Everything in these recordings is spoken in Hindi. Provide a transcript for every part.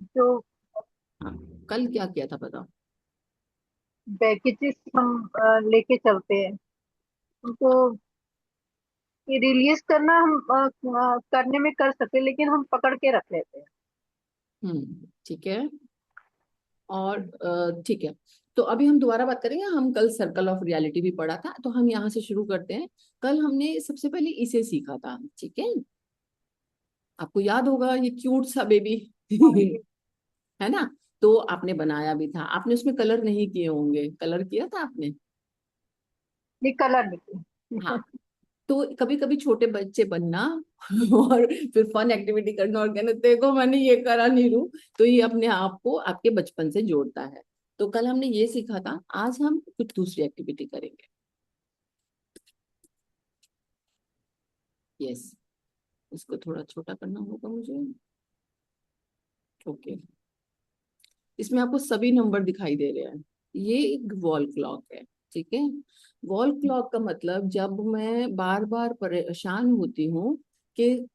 जो हाँ, कल क्या किया था बताओ। बैगेजेस हम लेके चलते हैं उनको रिलीज करना, हम करने में कर सकते हैं, लेकिन हम पकड़ के रख लेते हैं। ठीक है। और ठीक है। तो अभी हम दोबारा बात करेंगे। हम कल सर्कल ऑफ रियलिटी भी पढ़ा था, तो हम यहाँ से शुरू करते हैं। कल हमने सबसे पहले इसे सीखा था, ठीक है। आपको याद होगा ये क्यूट सा बेबी हाँ, ये है ना। तो आपने बनाया भी था, आपने उसमें कलर नहीं किए होंगे, कलर किया था आपने। ये कलर नहीं। हाँ। तो कभी कभी छोटे बच्चे बनना और फिर फन एक्टिविटी करना और कहना देखो मैंने ये करा नीरू, तो ये अपने आप को आपके बचपन से जोड़ता है। तो कल हमने ये सीखा था, आज हम कुछ दूसरी एक्टिविटी करेंगे। यस। इसको थोड़ा छोटा करना होगा मुझे। ओके। इसमें आपको सभी नंबर दिखाई दे रहे हैं। ये एक वॉल क्लॉक है, ठीक है। वॉल क्लॉक का मतलब जब मैं बार बार परेशान होती हूँ कि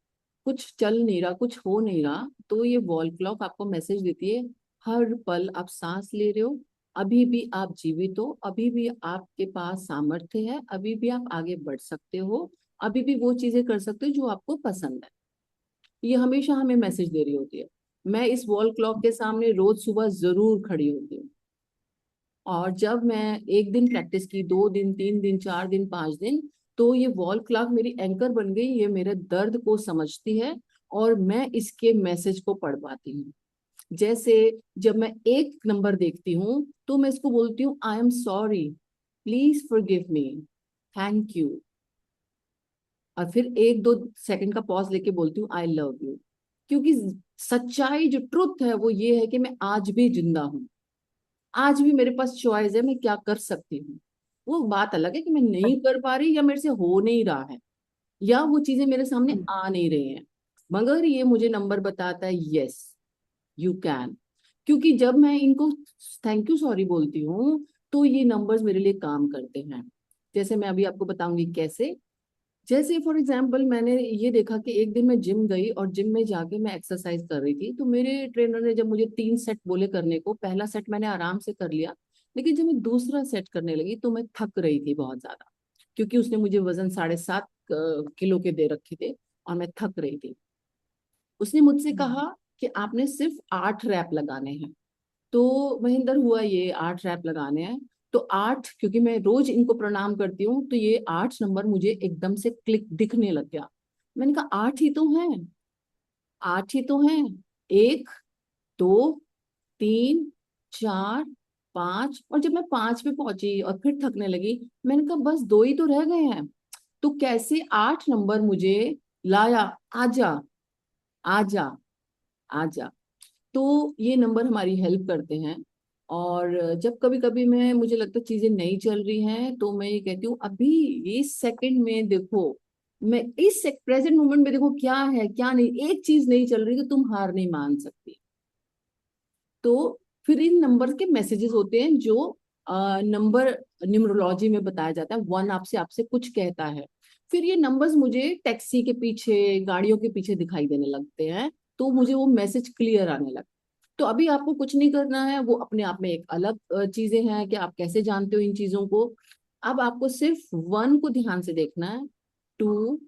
कुछ चल नहीं रहा, कुछ हो नहीं रहा, तो ये वॉल क्लॉक आपको मैसेज देती है हर पल आप सांस ले रहे हो, अभी भी आप जीवित हो, अभी भी आपके पास सामर्थ्य है, अभी भी आप आगे बढ़ सकते हो, अभी भी वो चीजें कर सकते हो जो आपको पसंद है। ये हमेशा हमें मैसेज दे रही होती है। मैं इस वॉल क्लॉक के सामने रोज सुबह जरूर खड़ी होती हूँ। और जब मैं एक दिन प्रैक्टिस की, 2 दिन, 3 दिन, 4 दिन, 5 दिन, तो ये वॉल क्लॉक मेरी एंकर बन गई। ये मेरे दर्द को समझती है और मैं इसके मैसेज को पढ़ पाती हूँ। जैसे जब मैं एक नंबर देखती हूँ तो मैं इसको बोलती हूँ I am sorry, please forgive me, thank you. और फिर 1-2 सेकंड का पॉज लेके बोलती हूँ आई लव यू। क्योंकि सच्चाई जो ट्रुथ है वो ये है कि मैं आज भी जिंदा हूँ, आज भी मेरे पास चॉइस है, मैं क्या कर सकती हूँ। वो बात अलग है कि मैं नहीं कर पा रही या मेरे से हो नहीं रहा है या वो चीजें मेरे सामने आ नहीं रही हैं, मगर ये मुझे नंबर बताता है यस यू कैन। क्योंकि जब मैं इनको थैंक यू सॉरी बोलती हूँ तो ये नंबर्स मेरे लिए काम करते हैं। जैसे मैं अभी आपको बताऊंगी कैसे। जैसे फॉर एग्जाम्पल मैंने ये देखा कि एक दिन मैं जिम गई और जिम में जाके मैं एक्सरसाइज कर रही थी, तो मेरे ट्रेनर ने जब मुझे 3 सेट बोले करने को, पहला सेट मैंने आराम से कर लिया, लेकिन जब मैं दूसरा सेट करने लगी तो मैं थक रही थी बहुत ज्यादा, क्योंकि उसने मुझे वजन 7.5 किलो के दे रखे थे और मैं थक रही थी। उसने मुझसे कहा कि आपने सिर्फ 8 रैप लगाने हैं। तो महेंद्र हुआ ये 8 रैप लगाने हैं। तो 8, क्योंकि मैं रोज इनको प्रणाम करती हूँ, तो ये 8 नंबर मुझे एकदम से क्लिक दिखने लग गया। मैंने कहा 8 ही तो हैं, 8 ही तो हैं। 1, 2, 3, 4, 5, और जब मैं 5 पे पहुंची और फिर थकने लगी, मैंने कहा बस 2 ही तो रह गए हैं। तो कैसे 8 नंबर मुझे लाया, आजा, आजा, आजा। तो ये नंबर हमारी हेल्प करते हैं। और जब कभी कभी मैं मुझे लगता है चीजें नहीं चल रही हैं, तो मैं ये कहती हूँ अभी इस सेकंड में देखो, मैं इस प्रेजेंट मोमेंट में देखो क्या है क्या नहीं, एक चीज नहीं चल रही तो तुम हार नहीं मान सकती। तो फिर इन नंबर के मैसेजेस होते हैं जो नंबर न्यूमरोलॉजी में बताया जाता है। 1 आपसे आपसे कुछ कहता है। फिर ये नंबर्स मुझे टैक्सी के पीछे, गाड़ियों के पीछे दिखाई देने लगते हैं, तो मुझे वो मैसेज क्लियर आने लगता है। तो अभी आपको कुछ नहीं करना है, वो अपने आप में एक अलग चीजें हैं कि आप कैसे जानते हो इन चीजों को। अब आपको सिर्फ 1 को ध्यान से देखना है। 2,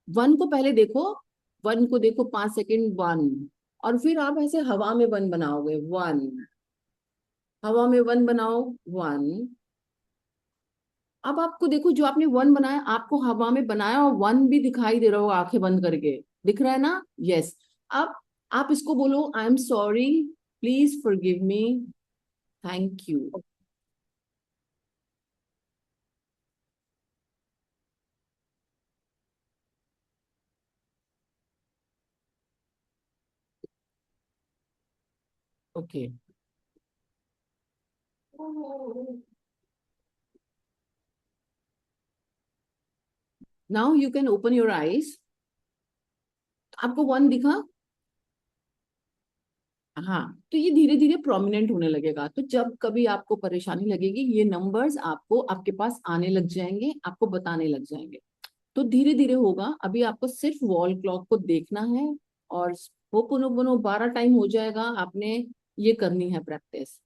1 को पहले देखो, 1 को देखो 5 सेकेंड, 1। और फिर आप ऐसे हवा में 1 बनाओगे, 1, हवा में 1 बनाओ, 1। अब आपको देखो जो आपने 1 बनाया, आपको हवा में बनाया और 1 भी दिखाई दे रहा हो आंखें बंद करके, दिख रहा है ना। यस। अब आप इसको बोलो I am sorry, please forgive me, thank you. Okay. Now you can open your eyes. आपको 1 दिखा। हाँ। तो ये धीरे धीरे प्रोमिनेंट होने लगेगा, तो जब कभी आपको परेशानी लगेगी ये नंबर्स आपको आपके पास आने लग जाएंगे, आपको बताने लग जाएंगे। तो धीरे धीरे होगा। अभी आपको सिर्फ वॉल क्लॉक को देखना है और होपोनोपोनो 12 टाइम हो जाएगा, आपने ये करनी है प्रैक्टिस।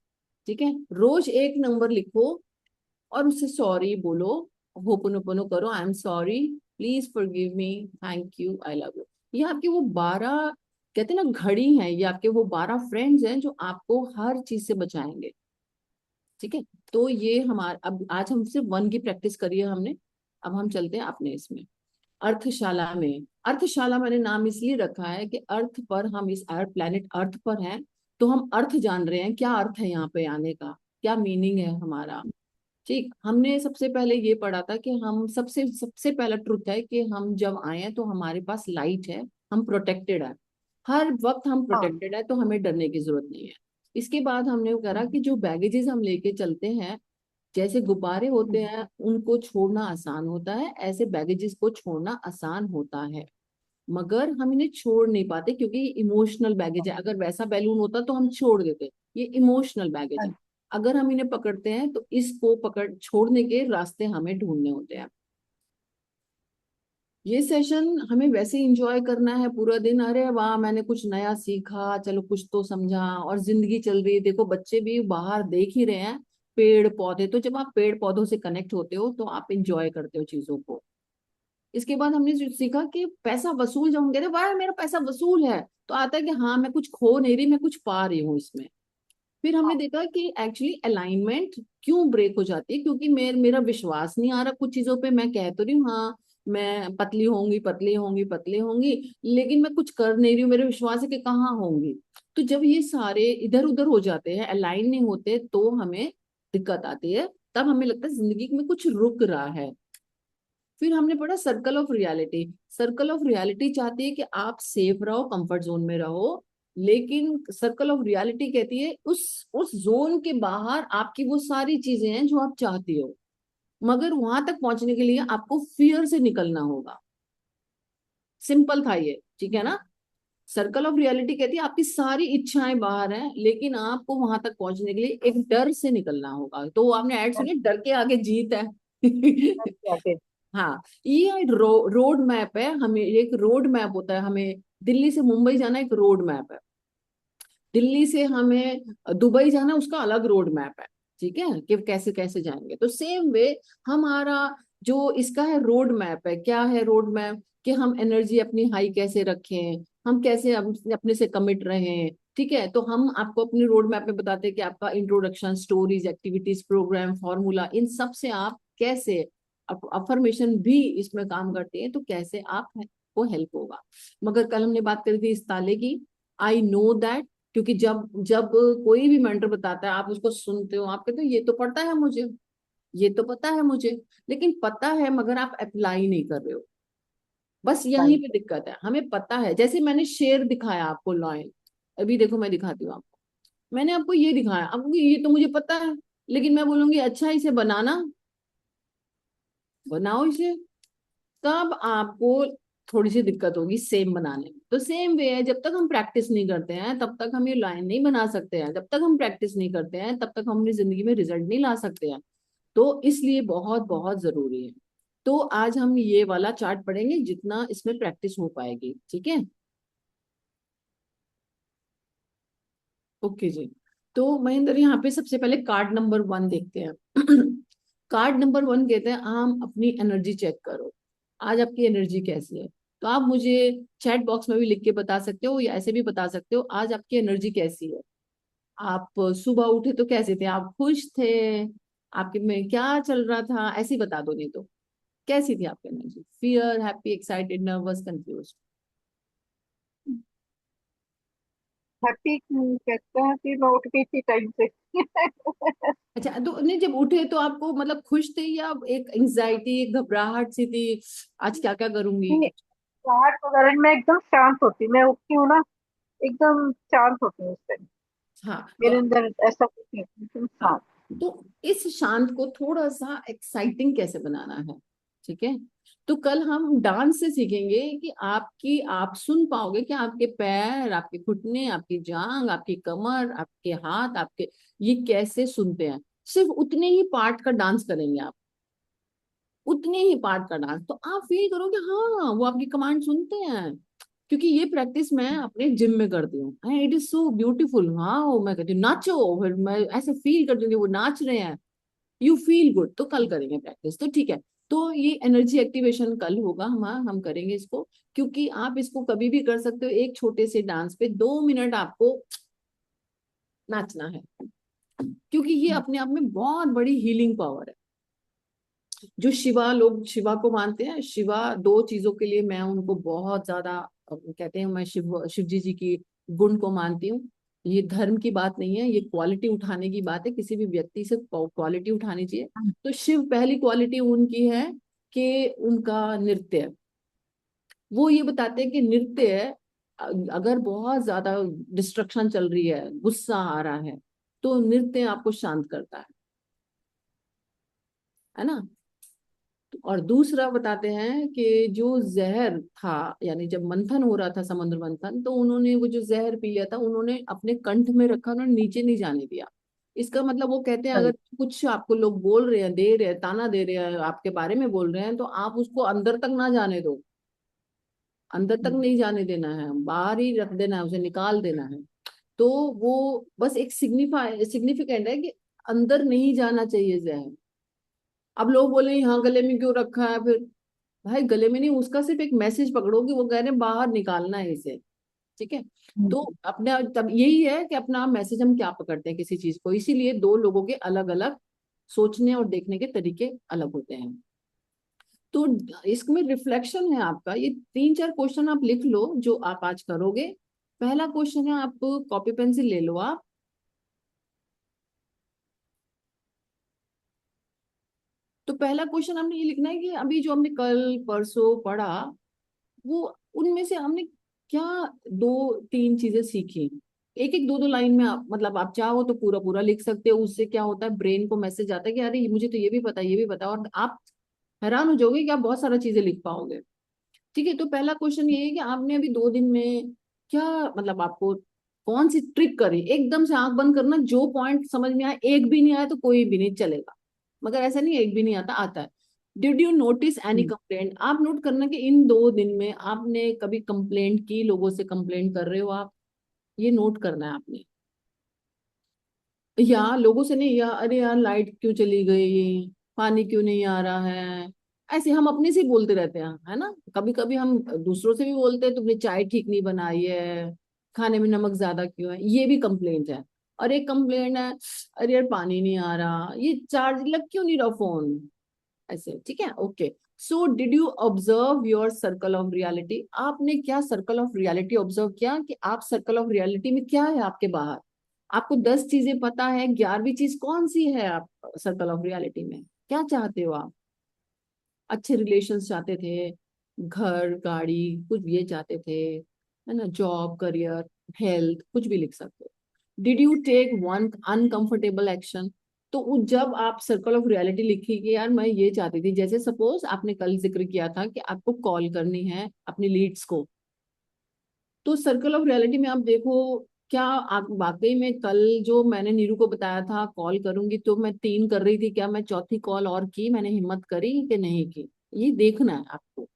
ठीक है, रोज एक नंबर लिखो और उससे सॉरी बोलो, होपोनोपोनो करो, I am sorry, please forgive me, thank you, I love you. ये आपके वो 12, कहते हैं ना घड़ी है, ये आपके वो 12 फ्रेंड्स हैं जो आपको हर चीज से बचाएंगे। ठीक है, तो ये हमारा, अब आज हम सिर्फ वन की प्रैक्टिस करी है हमने, अब हम चलते हैं अपने इसमें, अर्थशाला में। अर्थशाला मैंने नाम इसलिए रखा है कि अर्थ पर, हम इस अर्थ, प्लेनेट अर्थ पर हैं, तो हम अर्थ जान रहे हैं, क्या अर्थ है यहाँ पे आने का, क्या मीनिंग है हमारा। ठीक, हमने सबसे पहले ये पढ़ा था कि हम सबसे सबसे पहला ट्रुथ है कि हम जब आए हैं तो हमारे पास लाइट है, हम प्रोटेक्टेड है, हर वक्त हम हाँ। प्रोटेक्टेड है, तो हमें डरने की जरूरत नहीं है। इसके बाद हमने करा कि जो बैगेजेस हम लेके चलते हैं, जैसे गुब्बारे होते हैं उनको छोड़ना आसान होता है, ऐसे बैगेजेस को छोड़ना आसान होता है, मगर हम इन्हें छोड़ नहीं पाते क्योंकि इमोशनल बैगेज है। अगर वैसा बैलून होता तो हम छोड़ देते, ये इमोशनल बैगेज है। अगर हम इन्हें पकड़ते हैं तो इसको पकड़ छोड़ने के रास्ते हमें ढूंढने होते हैं। ये सेशन हमें वैसे इंजॉय करना है पूरा दिन, अरे वाह मैंने कुछ नया सीखा, चलो कुछ तो समझा, और जिंदगी चल रही है, देखो बच्चे भी बाहर देख ही रहे हैं पेड़ पौधे, तो जब आप पेड़ पौधों से कनेक्ट होते हो तो आप इंजॉय करते हो चीजों को। इसके बाद हमने जो सीखा कि पैसा वसूल, जब हम कहते हैं वाह मेरा पैसा वसूल है, तो आता है कि हाँ मैं कुछ खो नहीं रही, मैं कुछ पा रही हूँ इसमें। फिर हमने देखा कि एक्चुअली अलाइनमेंट क्यों ब्रेक हो जाती है, क्योंकि मेरा विश्वास नहीं आ रहा कुछ चीजों पे, मैं कह तो रही हूँ हाँ मैं पतली होंगी पतली होंगी पतली होंगी, लेकिन मैं कुछ कर नहीं रही हूँ, मेरा विश्वास है कि कहाँ होंगी। तो जब ये सारे इधर उधर हो जाते हैं, अलाइन नहीं होते, तो हमें दिक्कत आती है, तब हमें लगता है जिंदगी में कुछ रुक रहा है। फिर हमने पढ़ा circle of reality. Circle of reality चाहती है कि आप सेफ रहो, कंफर्ट जोन में रहो, लेकिन सर्कल ऑफ रियलिटी कहती है उस जोन के बाहर आपकी वो सारी चीजें हैं जो आप चाहती हो, मगर वहां तक पहुंचने के लिए आपको फियर से निकलना होगा। सिंपल था ये, ठीक है ना। सर्कल ऑफ रियलिटी कहती है आपकी सारी इच्छाएं बाहर हैं, लेकिन आपको वहां तक पहुंचने के लिए एक डर से निकलना होगा। तो वो आपने ऐड सुनी, डर के आगे जीत है। हाँ, ये रोड मैप है, हमें एक रोड मैप होता है, हमें दिल्ली से मुंबई जाना एक रोड मैप है, दिल्ली से हमें दुबई जाना उसका अलग रोड मैप है। ठीक है, कि कैसे कैसे जाएंगे, तो सेम वे हमारा जो इसका है रोड मैप है, क्या है रोड मैप, कि हम एनर्जी अपनी हाई कैसे रखें, हम कैसे अपने से कमिट रहें। ठीक है, तो हम आपको अपने रोड मैप में बताते हैं कि आपका introduction, stories, activities, program, formula, इन सब से आप कैसे, अफर्मेशन भी इसमें काम करती है, तो कैसे आप को हेल्प होगा। मगर कल हमने बात करी थी इस ताले की, आई नो दैट, क्योंकि जब जब कोई भी मेंटर बताता है आप उसको सुनते हो, आप कहते हो ये तो पता है मुझे, ये तो पता है मुझे, लेकिन पता है मगर आप अप्लाई नहीं कर रहे हो, बस यहीं पे दिक्कत है। हमें पता है, जैसे मैंने शेर दिखाया आपको लॉयन, अभी देखो मैं दिखाती हूँ आपको, मैंने आपको ये दिखाया, अब ये तो मुझे पता है, लेकिन मैं बोलूंगी अच्छा इसे बनाना, बनाओ इसे, तब आपको थोड़ी सी दिक्कत होगी सेम बनाने में। तो सेम वे है, जब तक हम प्रैक्टिस नहीं करते हैं तब तक हम ये लाइन नहीं बना सकते हैं, जब तक हम प्रैक्टिस नहीं करते हैं तब तक हम अपनी जिंदगी में रिजल्ट नहीं ला सकते हैं। तो इसलिए बहुत बहुत जरूरी है। तो आज हम ये वाला चार्ट पढ़ेंगे जितना इसमें प्रैक्टिस हो पाएगी, ठीक है। ओके जी, तो महेंद्र यहाँ पे सबसे पहले कार्ड नंबर 1 देखते हैं। कार्ड नंबर 1 कहते हैं हम अपनी एनर्जी चेक करो, आज आपकी एनर्जी कैसी है। तो आप मुझे चैट बॉक्स में भी लिख के बता सकते हो या ऐसे भी बता सकते हो, आज आपकी एनर्जी कैसी है। आप सुबह उठे तो कैसे थे, आप खुश थे, आपके में क्या चल रहा था, ऐसे ही बता दो, नहीं तो कैसी थी आपकी energy, fear, happy, excited, nervous, confuse. Happy कहते हैं कि मैं उठ गई थी टाइम से। अच्छा, तो नहीं जब उठे तो आपको मतलब खुश थे या एक एंजाइटी, एक घबराहट सी थी, आज क्या क्या करूंगी नहीं, कुछ। राहत वगैरह मैं एकदम शांत होती, मैं उठती हूँ ना, एकदम शांत होती हूँ उस टाइम, हाँ तो, मेरे अंदर ऐसा कुछ नहीं, एकदम हाँ शांत। तो इस शांत को थोड़ा सा एक्साइटिंग कैसे बनाना है, ठीक है। तो कल हम डांस से सीखेंगे कि आप सुन पाओगे कि आपके पैर, आपके घुटने, आपकी जांग, आपकी कमर, आपके हाथ, आपके, ये कैसे सुनते हैं। सिर्फ उतने ही पार्ट का डांस करेंगे आप, उतने ही पार्ट का डांस, तो आप फील करोगे हाँ वो आपकी कमांड सुनते हैं। क्योंकि ये प्रैक्टिस मैं अपने जिम में करती हूँ, इट इज सो ब्यूटीफुल। हाँ, वो मैं कहती हूँ नाचो, फिर मैं ऐसे फील करती हूँ कि वो नाच रहे हैं, यू फील गुड। तो कल करेंगे प्रैक्टिस, तो ठीक है। तो ये एनर्जी एक्टिवेशन कल होगा, हम करेंगे इसको। क्योंकि आप इसको कभी भी कर सकते हो, एक छोटे से डांस पे 2 मिनट आपको नाचना है, क्योंकि ये अपने आप में बहुत बड़ी हीलिंग पावर है। जो शिवा, लोग शिवा को मानते हैं, शिवा दो चीजों के लिए मैं उनको बहुत ज्यादा कहते हैं, मैं शिव जी की गुण को मानती हूँ। ये धर्म की बात नहीं है, ये क्वालिटी उठाने की बात है, किसी भी व्यक्ति से क्वालिटी उठानी चाहिए। तो शिव, पहली क्वालिटी उनकी है कि उनका नृत्य। वो ये बताते हैं कि नृत्य अगर बहुत ज्यादा डिस्ट्रक्शन चल रही है, गुस्सा आ रहा है, तो नृत्य आपको शांत करता है ना। और दूसरा बताते हैं कि जो जहर था, यानी जब मंथन हो रहा था, समुद्र मंथन, तो उन्होंने वो जो जहर पी लिया था, उन्होंने अपने कंठ में रखा, उन्होंने नीचे नहीं जाने दिया। इसका मतलब वो कहते हैं, अगर राइट। कुछ आपको लोग बोल रहे हैं, दे रहे हैं, ताना दे रहे हैं, आपके बारे में बोल रहे हैं, तो आप उसको अंदर तक ना जाने दो, अंदर तक नहीं जाने देना है, बाहर ही रख देना है, उसे निकाल देना है। तो वो बस एक सिग्निफिकेंट है कि अंदर नहीं जाना चाहिए जहर। अब लोग बोले यहाँ गले में क्यों रखा है, फिर भाई गले में नहीं, उसका सिर्फ एक मैसेज पकड़ो कि वो कह रहे हैं बाहर निकालना है इसे, ठीक है। तो अपने, तब यही है कि अपना मैसेज हम क्या पकड़ते हैं किसी चीज को, इसीलिए दो लोगों के अलग अलग सोचने और देखने के तरीके अलग होते हैं। तो इसमें रिफ्लेक्शन है आपका, ये 3-4 क्वेश्चन आप लिख लो जो आप आज करोगे। पहला क्वेश्चन है, आप कॉपी पेंसिल ले लो आप। तो पहला क्वेश्चन हमने ये लिखना है कि अभी जो हमने कल परसों पढ़ा, वो उनमें से हमने क्या 2-3 चीजें सीखी। एक एक 2-2 लाइन में आप, मतलब आप चाहो तो पूरा पूरा लिख सकते हो। उससे क्या होता है, ब्रेन को मैसेज आता है कि अरे मुझे तो ये भी पता है, ये भी पता है, और आप हैरान हो जाओगे कि आप बहुत सारा चीजें लिख पाओगे। ठीक है, तो पहला क्वेश्चन ये है कि आपने अभी 2 दिन में क्या, मतलब आपको कौन सी ट्रिक करी, एकदम से आंख बंद करना, जो पॉइंट समझ में आया, एक भी नहीं आया तो कोई भी नहीं चलेगा, मगर ऐसा नहीं है एक भी नहीं आता, आता है। Did you notice any complaint, आप नोट करना कि इन 2 दिन में आपने कभी कंप्लेंट की, लोगों से कंप्लेंट कर रहे हो आप, ये नोट करना है आपने। या लोगों से नहीं, या अरे यार लाइट क्यों चली गई, पानी क्यों नहीं आ रहा है, ऐसे हम अपने से ही बोलते रहते हैं, है ना। कभी कभी हम दूसरों से भी बोलते हैं, तुमने चाय ठीक नहीं बनाई है, खाने में नमक ज्यादा क्यों है, ये भी कंप्लेंट है। और एक कंप्लेंट है, अरे यार पानी नहीं आ रहा, ये चार्ज लग क्यों नहीं रहा फोन, ऐसे, ठीक है, okay. So did you observe your circle of reality, आपने क्या सर्कल ऑफ रियलिटी ऑब्जर्व किया, कि आप सर्कल ऑफ रियलिटी में क्या है आपके बाहर। आपको 10 चीजें पता है, 11वीं चीज कौन सी है आप सर्कल ऑफ रियलिटी में, क्या चाहते हो आप। अच्छे रिलेशंस चाहते थे, घर गाड़ी कुछ भी ये चाहते थे, है ना, जॉब करियर हेल्थ, कुछ भी लिख सकते हो। Did you take one uncomfortable action, तो जब आप सर्कल ऑफ रियलिटी लिखी कि यार मैं ये चाहती थी, जैसे सपोज आपने कल जिक्र किया था कि आपको कॉल करनी है अपनी लीड्स को, तो सर्कल ऑफ रियलिटी में आप देखो, क्या आप वाकई में कल जो मैंने नीरू को बताया था कॉल करूंगी, तो मैं 3 कर रही थी, क्या मैं चौथी कॉल और की, मैंने हिम्मत करी कि नहीं की। ये देखना है आपको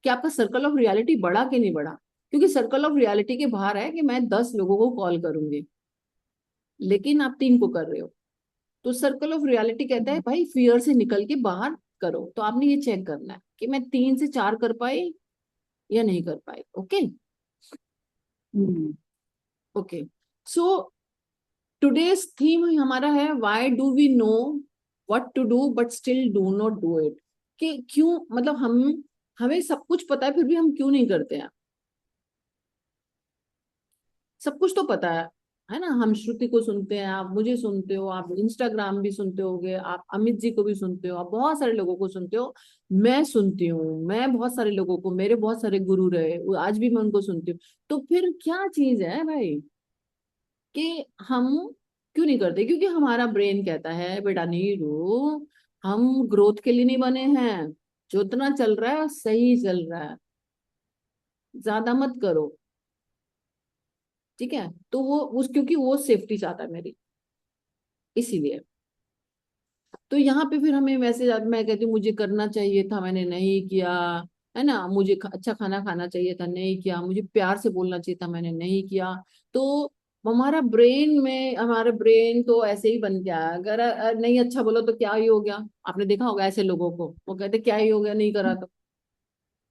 कि आपका सर्कल ऑफ रियलिटी बढ़ा कि नहीं बढ़ा। क्योंकि सर्कल ऑफ रियलिटी के बाहर है कि मैं 10 लोगों को कॉल करूंगी, लेकिन आप 3 को कर रहे हो। तो सर्कल ऑफ रियलिटी कहता है भाई फियर से निकल के बाहर करो। तो आपने ये चेक करना है कि मैं 3 से 4 कर पाई या नहीं कर पाई। Okay, okay. So today's theme हमारा है, why do we know what to do but still do not do it, कि क्यों, मतलब हम, हमें सब कुछ पता है फिर भी हम क्यों नहीं करते हैं। सब कुछ तो पता है ना। हम श्रुति को सुनते हैं, आप मुझे सुनते हो, आप इंस्टाग्राम भी सुनते होगे, आप अमित जी को भी सुनते हो, आप बहुत सारे लोगों को सुनते हो, मैं सुनती हूँ, मैं बहुत सारे लोगों को, मेरे बहुत सारे गुरु रहे, आज भी मैं उनको सुनती हूँ। तो फिर क्या चीज है भाई कि हम क्यों नहीं करते, क्योंकि हमारा ब्रेन कहता है बेटा नीरू, हम ग्रोथ के लिए नहीं बने हैं, जो इतना चल रहा है सही चल रहा है, ज्यादा मत करो, ठीक है। तो वो उस, क्योंकि वो सेफ्टी चाहता है मेरी, इसीलिए। तो यहाँ पे फिर हमें मैसेज आता, मैं कहती हूँ मुझे करना चाहिए था मैंने नहीं किया, है ना, मुझे अच्छा खाना खाना चाहिए था, नहीं किया, मुझे प्यार से बोलना चाहिए था, मैंने नहीं किया। तो हमारा ब्रेन तो ऐसे ही बन गया है। अगर नहीं अच्छा बोलो तो क्या ही हो गया। आपने देखा होगा ऐसे लोगों को, वो कहते क्या ही हो गया नहीं करा तो,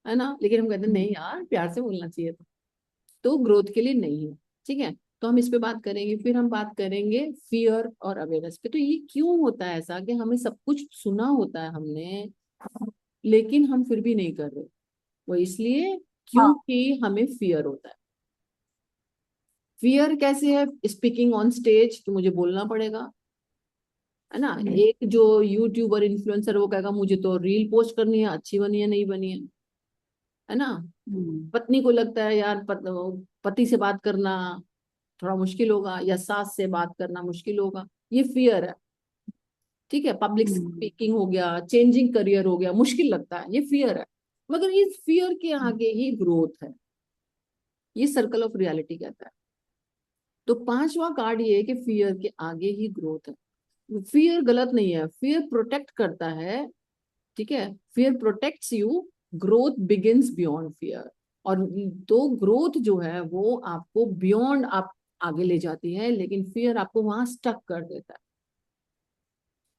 है ना, लेकिन हम कहते नहीं यार प्यार से बोलना चाहिए था। तो ग्रोथ के लिए नहीं है। ठीक है, तो हम इस पे बात करेंगे। फिर हम बात करेंगे फियर और अवेयरनेस पे। तो ये क्यों होता है ऐसा कि हमें सब कुछ सुना होता है हमने, लेकिन हम फिर भी नहीं कर रहे। वो इसलिए हाँ। क्योंकि हमें फियर होता है। फियर कैसे है? स्पीकिंग ऑन स्टेज, तो मुझे बोलना पड़ेगा, है ना। एक जो यूट्यूबर इन्फ्लुएंसर वो कहेगा मुझे तो रील पोस्ट करनी है, अच्छी बनी है नहीं बनी है ना। हम्म। पत्नी को लगता है यार पति से बात करना थोड़ा मुश्किल होगा, या सास से बात करना मुश्किल होगा। ये फियर है। ठीक है, पब्लिक हम्म। स्पीकिंग हो गया, चेंजिंग करियर हो गया, मुश्किल लगता है, ये फियर है। मगर इस फियर के आगे ही ग्रोथ है। ये सर्कल ऑफ रियलिटी कहता है। तो पांचवा कार्ड ये है कि फियर के आगे ही ग्रोथ है। फियर गलत नहीं है, फियर प्रोटेक्ट करता है। ठीक है, fear protects you, growth begins beyond fear. और तो ग्रोथ जो है वो आपको बियॉन्ड आप आगे ले जाती है, लेकिन फियर आपको वहां स्टक कर देता है।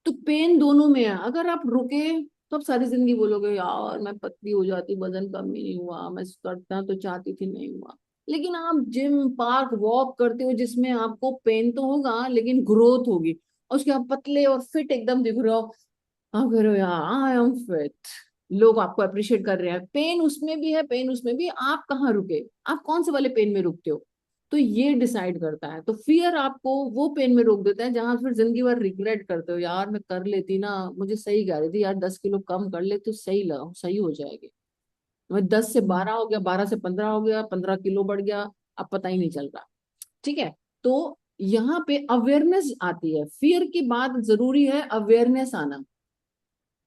तो पेन दोनों में है। अगर आप रुके तो आप सारी जिंदगी बोलोगे यार मैं पतली हो जाती, वजन कम ही नहीं हुआ, मैं करना तो चाहती थी नहीं हुआ। लेकिन आप जिम पार्क वॉक करते हो जिसमें आपको पेन तो होगा लेकिन ग्रोथ होगी, और उसके आप पतले और फिट एकदम दिख रहे हो, आप कह रहे हो यार आई एम फिट, लोग आपको अप्रिशिएट कर रहे हैं। पेन उसमें भी है, पेन उसमें भी, आप कहाँ रुके, आप कौन से वाले पेन में रुकते हो। तो ये डिसाइड करता है। तो फियर आपको वो पेन में रोक देता है जहां फिर जिंदगी भर रिग्रेट करते हो, यार मैं कर लेती ना, मुझे सही कह रही थी यार 10 किलो कम कर ले तो सही लगा, सही हो जाएगी। मैं 10 से 12 हो गया, 12 से 15 हो गया, 15 किलो बढ़ गया, अब पता ही नहीं चल रहा। ठीक है, तो यहाँ पे अवेयरनेस आती है। फियर के बाद जरूरी है अवेयरनेस आना।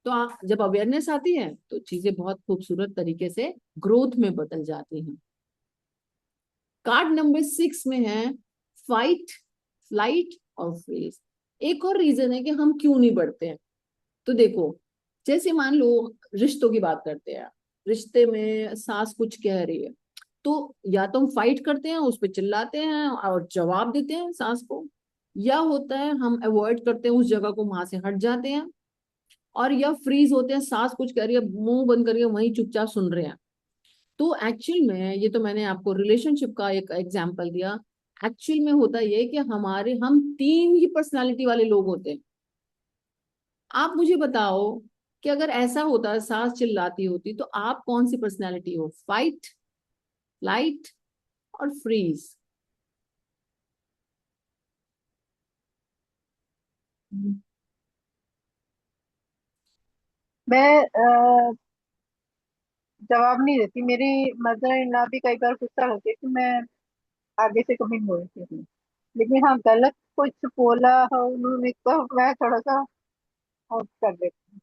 तो जब अवेयरनेस आती है तो चीजें बहुत खूबसूरत तरीके से ग्रोथ में बदल जाती हैं। कार्ड नंबर 6 में है फाइट, फ्लाइट और फ्रीज। एक और रीजन है कि हम क्यों नहीं बढ़ते हैं। तो देखो, जैसे मान लो रिश्तों की बात करते हैं, रिश्ते में सास कुछ कह रही है, तो या तो हम फाइट करते हैं, उस पर चिल्लाते हैं और जवाब देते हैं सास को, या होता है हम अवॉइड करते हैं, उस जगह को वहां से हट जाते हैं, और या फ्रीज होते हैं, सास कुछ कह रही है मुंह बंद करके वहीं चुपचाप सुन रहे हैं। तो एक्चुअल में ये तो मैंने आपको रिलेशनशिप का एक एग्जांपल दिया। एक्चुअल में होता ये कि हम तीन ही पर्सनालिटी वाले लोग होते हैं। आप मुझे बताओ कि अगर ऐसा होता, सास चिल्लाती होती, तो आप कौन सी पर्सनालिटी हो? फाइट, लाइट और फ्रीज। मैं जवाब नहीं देती। मेरी मदर इन लॉ भी कई बार गुस्सा होती है कि मैं आगे से कभी बोलती हूँ, लेकिन हाँ गलत कुछ बोला हो उन्होंने तो मैं थोड़ा सा आउट कर देती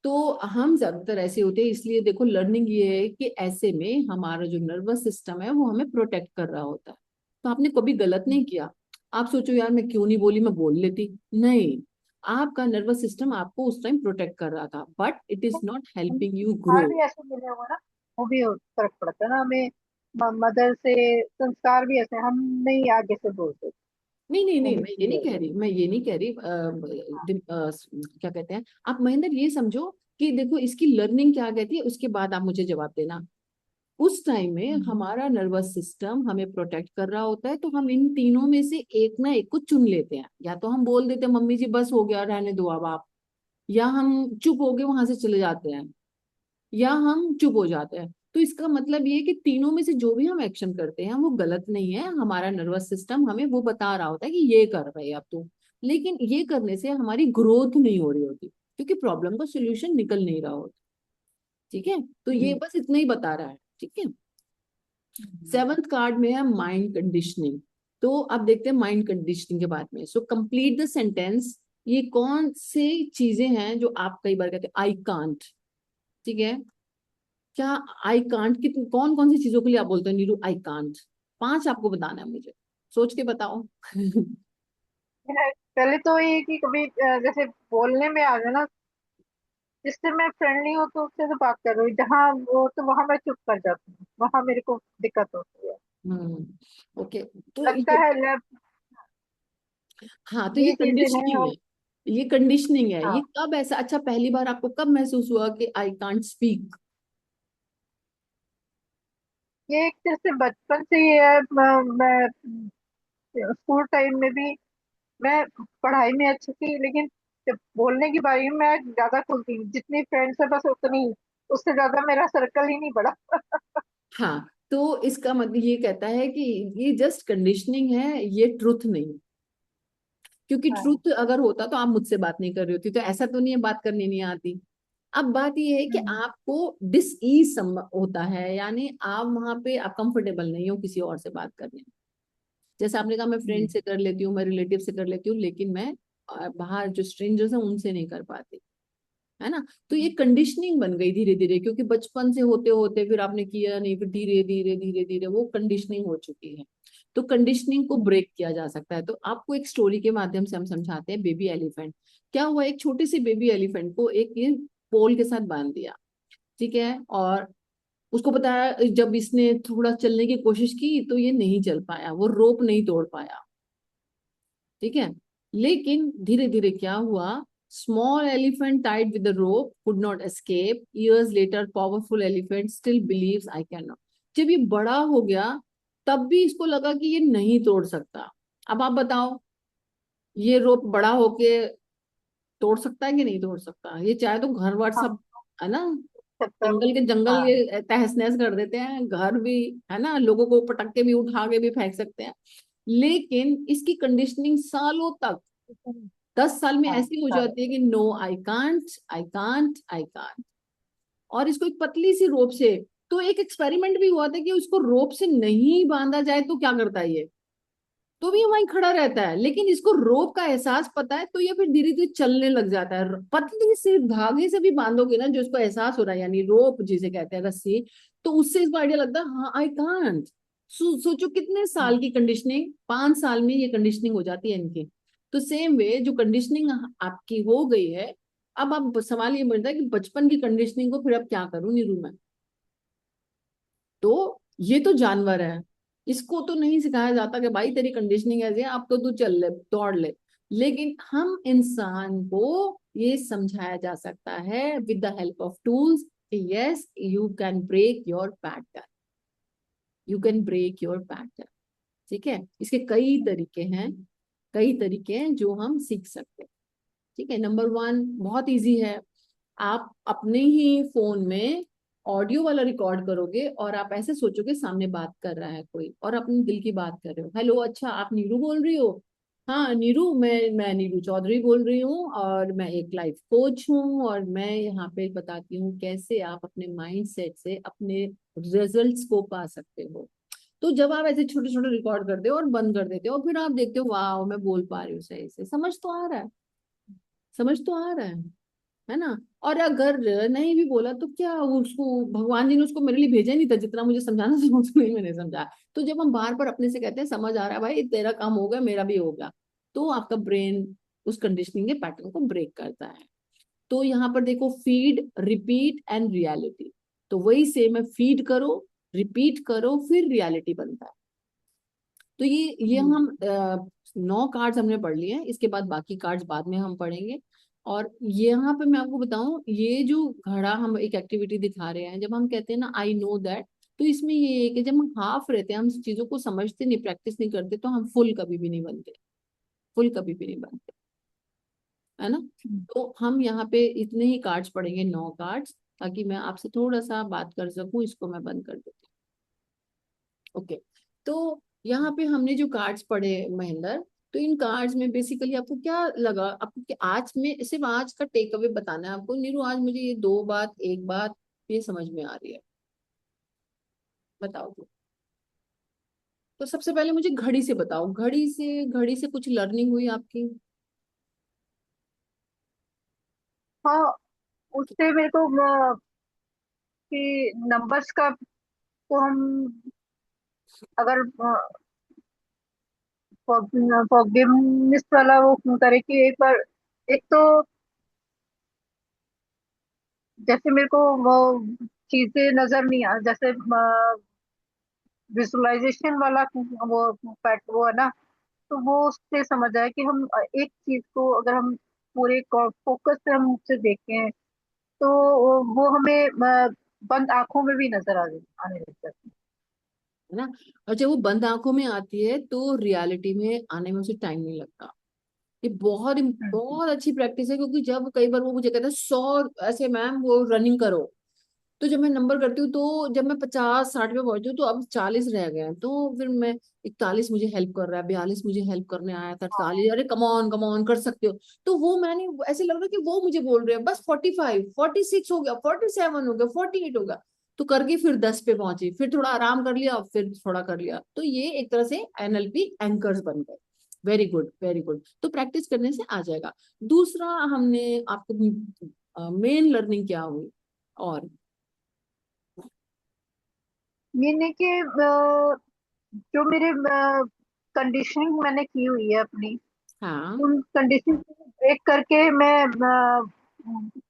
तो हम ज्यादातर ऐसे होते हैं, इसलिए देखो लर्निंग ये है कि ऐसे में हमारा जो नर्वस सिस्टम है वो हमें प्रोटेक्ट कर रहा होता है। तो आपने कभी गलत हूँ। नहीं किया। आप सोचो यार मैं क्यों नहीं बोली, मैं बोल लेती, नहीं। आपका नर्वस सिस्टम आपको उस टाइम प्रोटेक्ट कर रहा था, but it is not helping you grow. संस्कार भी ऐसे मिले हुए ना, वो भी फर्क पड़ता है ना हमें। मदर से संस्कार भी ऐसे हम नहीं आगे से बोलते। नहीं नहीं वो नहीं, भी मैं ये चीज नहीं है। कह रही, मैं ये नहीं कह रही क्या कहते हैं, आप महेंद्र ये समझो कि देखो इसकी लर्निंग क्या कहती है, उसके बाद आप मुझे जवाब देना। उस टाइम में हम्म। हमारा नर्वस सिस्टम हमें प्रोटेक्ट कर रहा होता है, तो हम इन तीनों में से एक ना एक को चुन लेते हैं। या तो हम बोल देते हैं मम्मी जी बस हो गया रहने दो अब आप, या हम चुप हो गए वहां से चले जाते हैं, या हम चुप हो जाते हैं। तो इसका मतलब ये है कि तीनों में से जो भी हम एक्शन करते हैं वो गलत नहीं है, हमारा नर्वस सिस्टम हमें वो बता रहा होता है कि ये कर रहे अब तू। लेकिन ये करने से हमारी ग्रोथ नहीं हो रही होती, क्योंकि प्रॉब्लम का सोल्यूशन निकल नहीं रहा होता। ठीक है, तो ये हम्म। बस इतना ही बता रहा है। ठीक है, सेवंथ कार्ड में है माइंड कंडीशनिंग। तो अब देखते हैं माइंड कंडीशनिंग के बारे में। So complete the sentence. ये कौन से चीजें हैं जो आप कई बार कहते हैं आई कांट। ठीक है, क्या आई कांट की कौन कौन सी चीजों के लिए आप बोलते हो नीरू आई कांट? पांच आपको बताना है मुझे, सोच के बताओ। पहले तो ये कि कभी जैसे बोलने में आ जाए ना, जिससे मैं फ्रेंडली हूँ तो उससे तो बात कर रही हूँ, जहाँ वो तो वहां मैं चुप कर जाती हूँ, वहां मेरे को दिक्कत होती है। ओके। तो लगता ये, है लैब, हाँ, तो ये ये चीजें हैं। कंडीशनिंग और है। ये कंडीशनिंग है। ये हाँ, कब ऐसा, अच्छा, पहली बार आपको कब महसूस हुआ कि आई कांट स्पीक? ये एक तरह से बचपन से ही है। मैं स्कूल टाइम में भी मैं पढ़ाई में अच्छी थी, लेकिन जब बोलने की बारी में मैं ज्यादा खुलती हूँ, जितनी फ्रेंड्स है बस उतनी ही, उससे ज्यादा मेरा सर्कल ही नहीं बढ़ा। हाँ, तो इसका मतलब ये कहता है कि ये जस्ट कंडीशनिंग है, ये ट्रुथ नहीं। क्योंकि हाँ। ट्रुथ अगर होता तो आप मुझसे बात नहीं कर रही होती, तो ऐसा तो नहीं है बात करनी नहीं आती। अब बात ये है कि हम्म। आपको डिस ईज होता है, यानी आप वहां पे आप कंफर्टेबल नहीं हो किसी और से बात करने में। जैसे आपने कहा मैं फ्रेंड हम्म। से कर लेती हूँ, मैं रिलेटिव से कर लेती हूँ, लेकिन मैं बाहर जो स्ट्रेंजर्स हैं उनसे नहीं कर पाती, है ना। तो ये कंडीशनिंग बन गई धीरे धीरे, क्योंकि बचपन से होते होते फिर आपने किया नहीं, फिर धीरे धीरे धीरे धीरे वो कंडीशनिंग हो चुकी है। तो कंडीशनिंग को हम्म। ब्रेक किया जा सकता है। तो आपको एक स्टोरी के माध्यम से हम समझाते हैं। बेबी एलिफेंट, क्या हुआ, एक छोटी सी बेबी एलिफेंट को एक ये पोल के साथ बांध दिया, ठीक है, और उसको बताया, जब इसने थोड़ा चलने की कोशिश की तो ये नहीं चल पाया, वो रोप नहीं तोड़ पाया, ठीक है। लेकिन धीरे धीरे क्या हुआ, small elephant tied with the rope could not escape, years later powerful elephant still believes I can not. जब ये बड़ा हो गया तब भी इसको लगा कि ये नहीं तोड़ सकता। अब आप बताओ, ये रोप बड़ा होके तोड़ सकता है कि नहीं तोड़ सकता? ये चाहे तो घर वर हाँ, सब, है ना, सकता। जंगल के जंगल हाँ। ये तहस नहस कर देते हैं, घर भी, है ना, लोगों को पटक के भी उठा के भी फेंक सकते हैं। लेकिन इसकी कंडीशनिंग सालों तक, 10 साल में हाँ, ऐसी हो सारे। जाती है कि no, I can't, I can't, I can't. और इसको एक पतली सी रोप से, तो एक एक्सपेरिमेंट भी हुआ था कि उसको रोप से नहीं बांधा जाए तो क्या करता है ये, तो भी वहीं खड़ा रहता है। लेकिन इसको रोप का एहसास पता है तो ये फिर धीरे धीरे चलने लग जाता है। पतली से धागे से भी बांधोगे ना, जो इसको एहसास हो रहा है, यानी रोप जिसे कहते हैं, रस्सी, तो उससे इसको आइडिया लगता है हाँ आई कांट। सोचो कितने साल हम्म। की कंडीशनिंग, 5 साल में ये कंडीशनिंग हो जाती है इनकी। तो सेम वे जो कंडीशनिंग आपकी हो गई है, अब आप सवाल ये बनता है कि बचपन की कंडीशनिंग को फिर अब क्या करूं नीरू मैं। तो ये तो जानवर है, इसको तो नहीं सिखाया जाता कि भाई तेरी कंडीशनिंग ऐसी है, अब तो तू चल ले, दौड़ ले। लेकिन हम इंसान को ये समझाया जा सकता है with the help of tools, yes you can break your pattern, you can break your pattern, ठीक है। इसके कई तरीके हैं, कई तरीके हैं जो हम सीख सकते हैं, ठीक है। नंबर वन बहुत इजी है। आप अपने ही फोन में ऑडियो वाला रिकॉर्ड करोगे और आप ऐसे सोचोगे सामने बात कर रहा है कोई, और अपने दिल की बात कर रहे हो, हेलो अच्छा आप नीरू बोल रही हो? हाँ नीरू, मैं नीरू चौधरी बोल रही हूँ, और मैं एक लाइफ कोच हूँ, और मैं यहाँ पे बताती हूँ कैसे आप अपने माइंड सेट से अपने रिजल्ट्स को पा सकते हो। तो जब आप ऐसे छोटे छोटे रिकॉर्ड करते हो और बंद कर देते हो, फिर आप देखते हो वाह मैं बोल पा रही हूँ सही से, समझ तो आ रहा है, समझ तो आ रहा है ना। और अगर नहीं भी बोला तो क्या, उसको भगवान जी ने उसको मेरे लिए भेजा ही नहीं था, जितना मुझे समझाना था उतना ही मैंने समझा। तो जब हम बार बार अपने से कहते हैं समझ आ रहा है भाई, तेरा काम हो गया मेरा भी हो गया, तो आपका ब्रेन उस कंडीशनिंग के पैटर्न को ब्रेक करता है। तो यहाँ पर देखो, फीड, रिपीट एंड रियलिटी, तो वही सेम है, फीड करो, रिपीट करो, फिर रियलिटी बनता है। तो ये हम्म। हम 9 कार्ड्स हमने पढ़ लिए हैं, इसके बाद बाकी कार्ड्स बाद में हम पढ़ेंगे। और यहाँ पे मैं आपको बताऊं, ये जो घड़ा हम एक एक्टिविटी दिखा रहे हैं, जब हम कहते हैं ना आई नो दैट, तो इसमें ये है कि जब हम हाफ रहते हैं, हम चीजों को समझते नहीं, प्रैक्टिस नहीं करते, तो हम फुल कभी भी नहीं बनते, फुल कभी भी नहीं बनते, है ना। तो हम यहाँ पे इतने ही कार्ड्स पढ़ेंगे, 9 कार्ड्स, ताकि मैं आपसे थोड़ा सा बात कर सकूं। इसको मैं बंद कर देती हूँ, ओके। तो यहाँ पे हमने जो कार्ड्स पढ़े महेंद्र, तो इन कार्ड्स में बेसिकली आपको क्या लगा, आपको क्या आज में, सिर्फ आज का टेक अवे बताना है आपको, नीरू आज मुझे ये 2 बात, एक बात ये समझ में आ रही है, बताओ तो। तो सबसे पहले मुझे घड़ी से बताओ, घड़ी से कुछ लर्निंग हुई आपकी? हाँ, उससे मेरे को कि नंबर्स का, तो हम अगर फॉरगिवनेस वाला वो करें कि एक बार, एक तो जैसे मेरे को वो चीजें नजर नहीं आ, जैसे विजुअलाइजेशन वाला वो पैट वो है ना, तो वो उससे समझ आया कि हम एक चीज को अगर हम पूरे फोकस से हम उसे देखें, तो वो हमें बंद आंखों में भी नजर आने लग जाती है ना। और जब वो बंद आंखों में आती है तो रियलिटी में आने में उसे टाइम नहीं लगता। ये बहुत है। बहुत अच्छी प्रैक्टिस है, क्योंकि जब कई बार वो मुझे कहता है 100 ऐसे मैम वो रनिंग करो, तो जब मैं नंबर करती हूँ तो जब मैं 50-60 पे पहुंची हूँ तो अब 40 रह गए हैं, तो फिर मैं 41 मुझे हेल्प कर रहा है, 42 मुझे हेल्प करने आया था, 48 अरे कम ऑन कर सकते हो। तो वो मैंने ऐसे लग रहा है कि वो मुझे बोल रहे हैं बस 45 46 हो गया, 47 हो गया, 48 हो गया। तो करके फिर 10 पे पहुंची, फिर थोड़ा आराम कर लिया, फिर थोड़ा कर लिया, तो ये एक तरह से एनएलपी एंकर्स बन गए। वेरी गुड वेरी गुड, तो प्रैक्टिस करने से आ जाएगा। दूसरा हमने आपको मेन लर्निंग क्या हुई और। ये नहीं कि जो मेरे कंडीशनिंग मैंने की हुई है अपनी, हाँ उन कंडीशन को ब्रेक करके मैं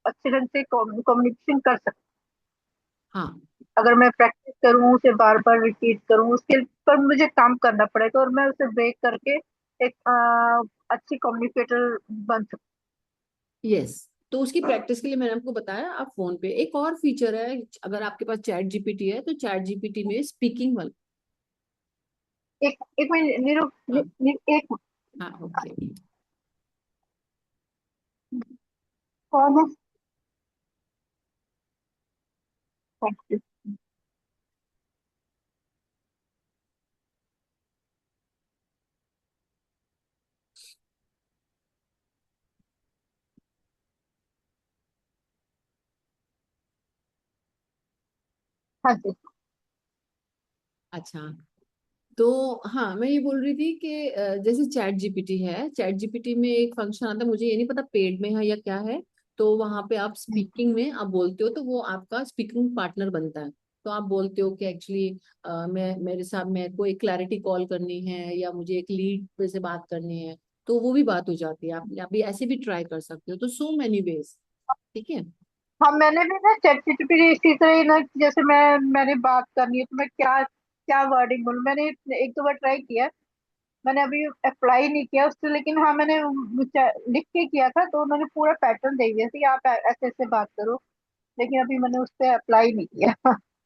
अच्छे ढंग से कम्युनिकेशन कर सकती हाँ। हूँ। अगर मैं प्रैक्टिस करूँ, उसे बार बार रिपीट करूँ, उसके पर मुझे काम करना पड़ेगा और मैं उसे ब्रेक करके एक अच्छी कम्युनिकेटर बन सकती यस, तो उसकी प्रैक्टिस के लिए मैंने आपको बताया, आप फोन पे एक और फीचर है, अगर आपके पास चैट जीपीटी है तो चैट जीपीटी में स्पीकिंग वाला। हूँ। एक एक मिनट नीरू, हाँ एक हाँ ओके। कौन है? Thank you. हाँ जी। अच्छा, तो हाँ मैं ये बोल रही थी कि जैसे चैट जीपीटी है, चैट जीपीटी में एक फंक्शन आता है, मुझे ये नहीं पता पेड में है या क्या है। तो वहां पे आप स्पीकिंग में आप बोलते हो तो वो आपका स्पीकिंग पार्टनर बनता है। तो आप बोलते हो कि एक्चुअली मैं मेरे साथ मेरे को एक क्लैरिटी कॉल करनी है या मुझे एक लीड पे से बात करनी है, तो वो भी बात हो जाती है। आप भी ऐसे भी ट्राई कर सकते हो, तो सो मेनी वेज। ठीक है। हाँ, मैंने भी ना चैट जीपीटी इसी तरह ही ना, जैसे मैंने बात करनी है तो मैं क्या क्या वर्डिंग बोलूं, मैंने एक दो बार ट्राई किया। मैंने अभी अप्लाई नहीं किया उससे, लेकिन हाँ मैंने लिख के किया था, तो उन्होंने पूरा पैटर्न दे दिया था कि आप ऐसे ऐसे बात करो। लेकिन अभी मैंने उस पर अप्लाई नहीं किया।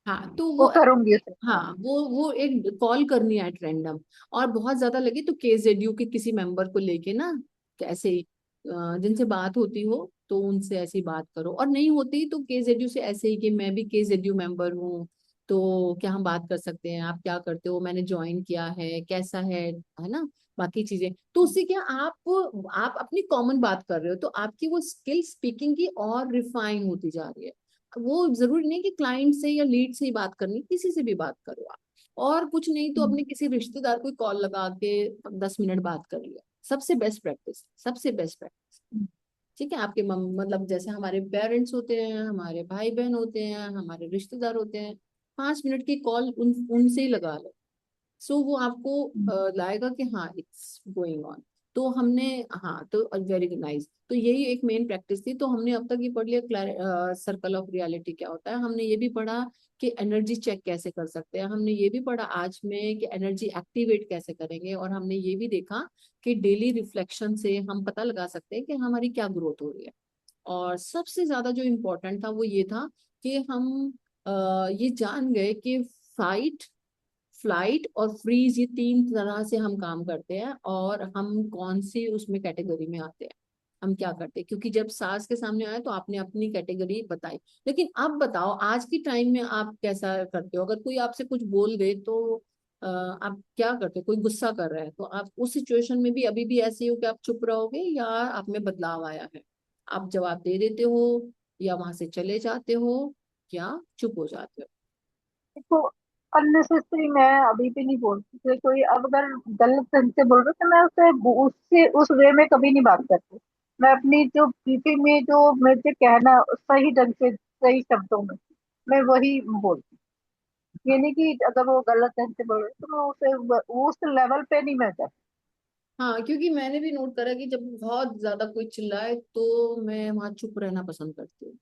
हाँ तो वो वो, करूंगी उसे। हाँ वो एक कॉल करनी है एट रैंडम। और बहुत ज्यादा लगे तो केजेडयू के किसी मेंबर को लेके ना, कैसे ही जिनसे बात होती हो तो उनसे ऐसी बात करो, और नहीं होती तो केजेडयू से ऐसे ही कि मैं भी केजेडयू मेंबर हूँ, तो क्या हम बात कर सकते हैं, आप क्या करते हो, मैंने ज्वाइन किया है, कैसा है ना, बाकी चीजें। तो उससे क्या आप अपनी कॉमन बात कर रहे हो, तो आपकी वो स्किल स्पीकिंग की और रिफाइन होती जा रही है। वो जरूरी नहीं कि क्लाइंट से या लीड से ही बात करनी, किसी से भी बात करो आप। और कुछ नहीं तो अपने किसी रिश्तेदार को कॉल लगा के 10 मिनट बात कर लिया, सबसे बेस्ट प्रैक्टिस, सबसे बेस्ट प्रैक्टिस। ठीक है, आपके मतलब जैसे हमारे पेरेंट्स होते हैं, हमारे भाई बहन होते हैं, हमारे रिश्तेदार होते हैं, 5 मिनट की कॉल उनसे ही लगा लो। सो वो आपको लाएगा कि हाँ इट्स गोइंग ऑन। तो हमने, हाँ तो वेरी नाइस, तो यही एक मेन प्रैक्टिस थी। तो हमने अब तक ये पढ़ लिया सर्कल ऑफ रियलिटी क्या होता है, हमने ये भी पढ़ा कि एनर्जी चेक कैसे कर सकते हैं, हमने ये भी पढ़ा आज में कि एनर्जी एक्टिवेट कैसे करेंगे, और हमने ये भी देखा कि डेली रिफ्लेक्शन से हम पता लगा सकते हैं कि हमारी क्या ग्रोथ हो रही है। और सबसे ज्यादा जो इम्पोर्टेंट था वो ये था कि हम ये जान गए कि फाइट, फ्लाइट और फ्रीज, ये 3 तरह से हम काम करते हैं, और हम कौन सी उसमें कैटेगरी में आते हैं, हम क्या करते हैं। क्योंकि जब सास के सामने आए तो आपने अपनी कैटेगरी बताई, लेकिन अब बताओ आज की टाइम में आप कैसा करते हो, अगर कोई आपसे कुछ बोल दे तो आप क्या करते हो, कोई गुस्सा कर रहा है तो आप उस सिचुएशन में भी अभी भी ऐसे ही हो कि आप चुप रहोगे, या आप में बदलाव आया है, आप जवाब दे देते हो, या वहां से चले जाते हो, या चुप हो जाते हो। तो अननेसेसरी मैं अभी भी नहीं बोलती कि कोई अब अगर गलत ढंग से बोल रहा है, तो मैं उससे उस वे में कभी नहीं बात करती। मैं अपनी जो बीपी में जो मुझे कहना सही ढंग से, सही शब्दों में, मैं वही बोलती। ये नहीं कि अगर वो गलत ढंग से बोल रहे तो मैं उसे वो उस लेवल पे नहीं मैं जाती। हाँ, क्योंकि मैंने भी नोट करा कि जब बहुत ज्यादा कोई चिल्लाए तो मैं वहां चुप रहना पसंद करती हूँ।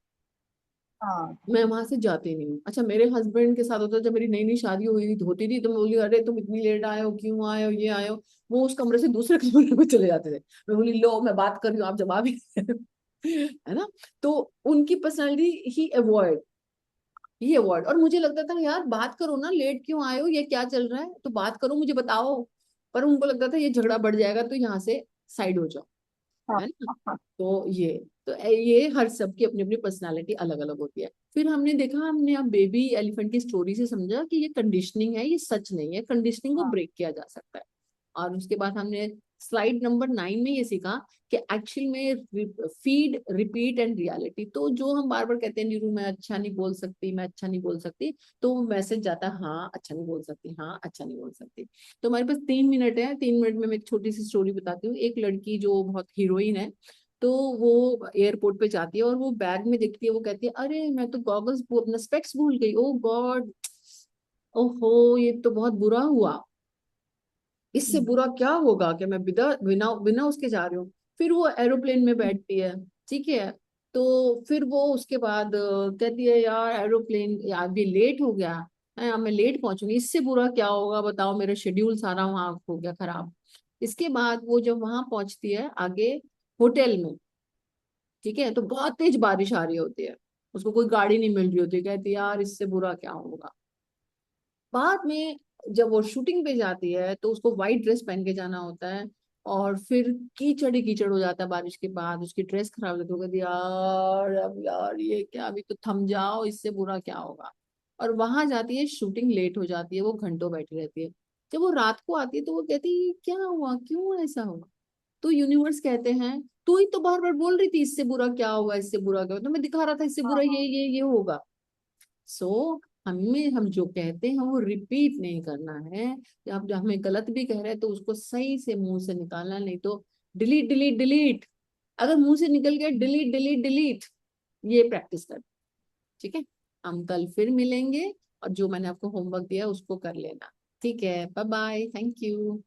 हाँ। मैं वहां से जाती नहीं हूँ। अच्छा, मेरे हस्बैंड के साथ होता है, जब मेरी नई नई शादी हुई होती थी तो मैं बोली अरे तुम इतनी लेट आए हो, क्यों आए हो, ये आए हो। वो उस कमरे से दूसरे कमरे में चले जाते थे। मैं बोली लो मैं बात कर रही हूँ, आप जवाब ही नहीं दे रहे हो। है ना। तो उनकी पर्सनैलिटी ही अवॉइड। और मुझे लगता था यार बात करो ना, लेट क्यों आए हो, ये क्या चल रहा है, तो बात करो, मुझे बताओ। पर उनको लगता था ये झगड़ा बढ़ जाएगा तो यहाँ से साइड हो जाओ। हाँ। है ना। हाँ। तो ये हर सबकी अपनी अपनी पर्सनालिटी अलग अलग होती है। फिर हमने देखा, हमने अब बेबी एलिफेंट की स्टोरी से समझा कि ये कंडीशनिंग है, ये सच नहीं है, कंडीशनिंग को हाँ। ब्रेक किया जा सकता है। और उसके बाद हमने स्लाइड नंबर 9 में ये सीखा कि एक्चुअल में फीड रिपीट एंड रियलिटी, तो जो हम बार बार कहते हैं नीरू मैं अच्छा नहीं बोल सकती, मैं अच्छा नहीं बोल सकती, तो वो मैसेज जाता है हाँ अच्छा नहीं बोल सकती, हाँ अच्छा नहीं बोल सकती। तो हमारे पास 3 मिनट है, 3 मिनट में मैं एक छोटी सी स्टोरी बताती हूँ। एक लड़की जो बहुत हीरोइन है, तो वो एयरपोर्ट पे जाती है और वो बैग में देखती है, वो कहती है अरे मैं तो गॉगल्स अपना स्पेक्स भूल गई, ओ गॉड, ओहो ये तो बहुत बुरा हुआ, इससे हम्म। बुरा क्या होगा कि मैं बिना बिना बिना उसके जा रही हूँ। फिर वो एरोप्लेन में बैठती है, ठीक है। तो फिर वो उसके बाद कहती है यार एरोप्लेन यार भी लेट हो गया है, अब मैं लेट पहुंचूंगी, इससे बुरा क्या होगा बताओ, मेरा शेड्यूल सारा वहां हो गया खराब। इसके बाद वो जब वहां पहुंचती है आगे होटल में, ठीक है, तो बहुत तेज बारिश आ रही होती है, उसको कोई गाड़ी नहीं मिल रही होती है, कहती है यार इससे बुरा क्या होगा। बाद में जब वो शूटिंग पे जाती है तो उसको व्हाइट ड्रेस पहन के जाना होता है, और फिर कीचड़ ही कीचड़ हो जाता है बारिश के बाद, उसकी ड्रेस खराब हो जाती है, वो कहती है यार अब यार ये क्या, अभी तो थम जाओ, इससे बुरा क्या होगा। और वहां जाती है, शूटिंग लेट हो जाती है, वो घंटों बैठी रहती है। जब वो रात को आती है तो वो कहती है क्या हुआ, क्यों ऐसा हुआ। तो यूनिवर्स कहते हैं तू ही तो बार बार बोल रही थी इससे बुरा क्या होगा, इससे बुरा क्या होगा, तो मैं दिखा रहा था इससे बुरा हाँ। ये होगा। सो हमें, हम जो कहते हैं वो रिपीट नहीं करना है। आप जब हमें गलत भी कह रहे हैं तो उसको सही से मुंह से निकालना, नहीं तो डिलीट डिलीट डिलीट। अगर मुंह से निकल गया डिलीट डिलीट डिलीट, ये प्रैक्टिस कर। ठीक है। हम कल फिर मिलेंगे, और जो मैंने आपको होमवर्क दिया उसको कर लेना। ठीक है, बाय बाय, थैंक यू।